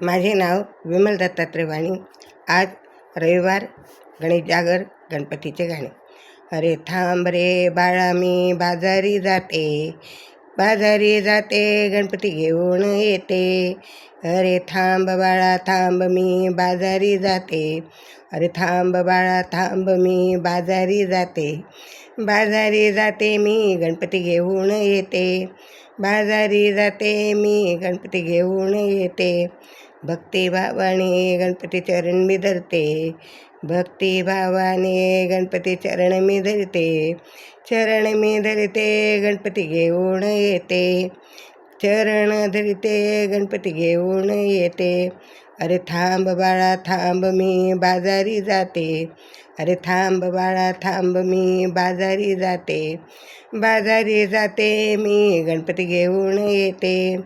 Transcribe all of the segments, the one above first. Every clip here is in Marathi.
माझे नाव विमल दत्तात्रय वाणी. आज रविवार, गणेश जागर, गणपतीचे गाणे. अरे थांब रे बाळा मी बाजारी जाते, बाजारी जाते गणपती घेऊन येते. अरे थांब बाळा थांब मी बाजारी जाते, अरे थांब बाळा थांब मी बाजारी जाते. बाजारी जाते मी गणपती घेऊन येते, बाजारी जाते मी गणपती घेऊन येते. भक्तिभावाने गणपती चरण मी धरते, भक्तिभावाने गणपती चरण मी धरते. चरण मी धरते गणपती घेऊन येते, चरण धरते गणपती घेऊन येते. अरे थांब बाळा थांब मी बाजारी जाते, अरे थांब बाळा थांब मी बाजारी जाते. बाजारी जाते मी गणपती घेऊन येते,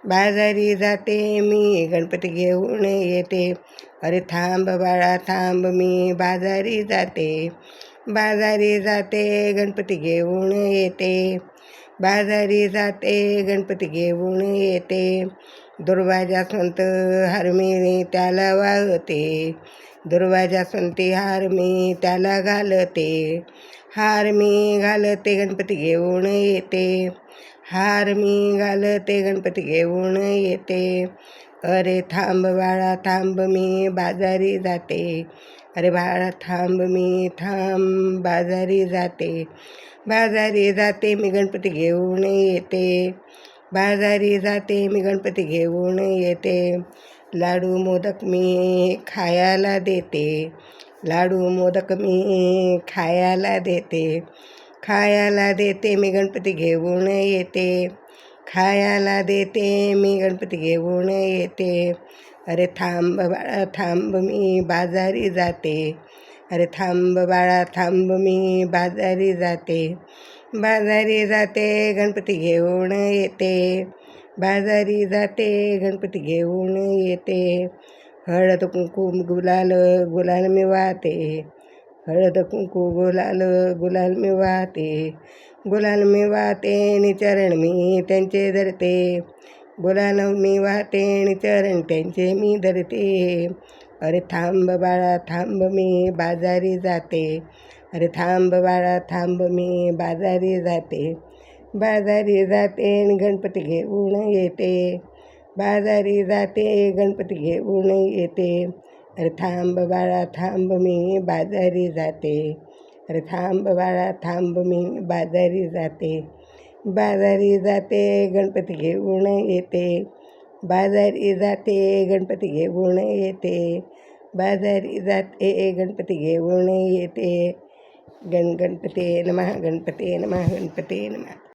बाजारी जाते मी गणपती घेऊन येते. अरे थांब बाळा थांब मी बाजारी जाते, बाजारी जाते गणपती घेऊन येते. बाजारी जाते गणपती घेऊन येते. दुर्वाजासंत हार मी त्याला वाहते, दुर्वाजासंती हार मी त्याला घालते. हार मी घालते गणपती घेऊन येते, हार मी घालते गणपती घेऊन येते. अरे थांब बाळा थांब मी बाजारी जाते, अरे बाळा थांब मी बाजारी जाते. बाजारी जाते मी गणपती घेऊन येते, बाजारी जाते मी गणपती घेऊन येते. लाडू मोदक मी खायला देते, लाडू मोदक मी खायला देते. खायला देते मी गणपती घेऊन येते, खायला देते मी गणपती घेऊन येते. अरे थांब बाळा थांब मी बाजारी जाते, अरे थांब बाळा थांब मी बाजारी जाते. बाजारी जाते गणपती घेऊन येते, बाजारी जाते गणपती घेऊन येते. हळद कुंकू गुलाल गुलाल मी वाहते, हळद कुंकू गुलाल गुलाल मी वाहते. गुलाल मी वाहते नि चरण मी त्यांचे धरते, गुलाल मी वाहते नि चरण त्यांचे मी धरते. अरे थांब बाळा थांब मी बाजारी जाते, अरे थांब बाळा थांब मी बाजारी जाते. बाजारी जाते गणपती घेऊन येते, बाजारी जाते गणपती घेऊन येते. अरे थांब बाळा थांब मी बाजारी जाते, अरे थांब बाळा थांब मी बाजारी जाते. बाजारी जाते गणपती घेऊन येते, बाजारी जाते गणपती घेऊन येते. बाजारी जाते गणपती घेऊन येते. गणपती नमः, गणपती नमः, गणपती नमः.